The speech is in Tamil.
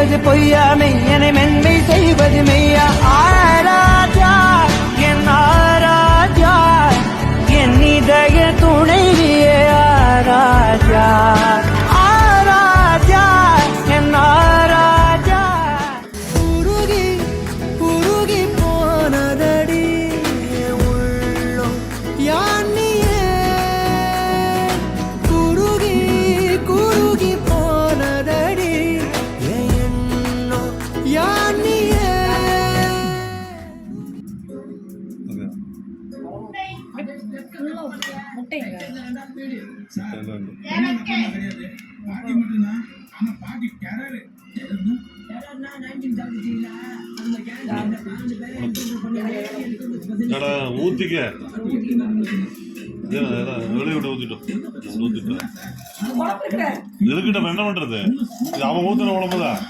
செய்வது பொய்யா மெய்யனை மென்மை செய்வது மெய்யா ஆராஜா என் ஆராஜா என் இதய துணைவியே ஆராஜா ஆராஜா என் ஆராஜா உருகி உருகி போனதடி உள்ளம் யானியே குருகி குருகி போனதடி என்னோ யானியே ஊத்திக்க வெளியிட்ட ஊத்திட்டோம் எதுக்கிட்ட என்ன பண்றது அவன் ஊத்துன உடம்புதான்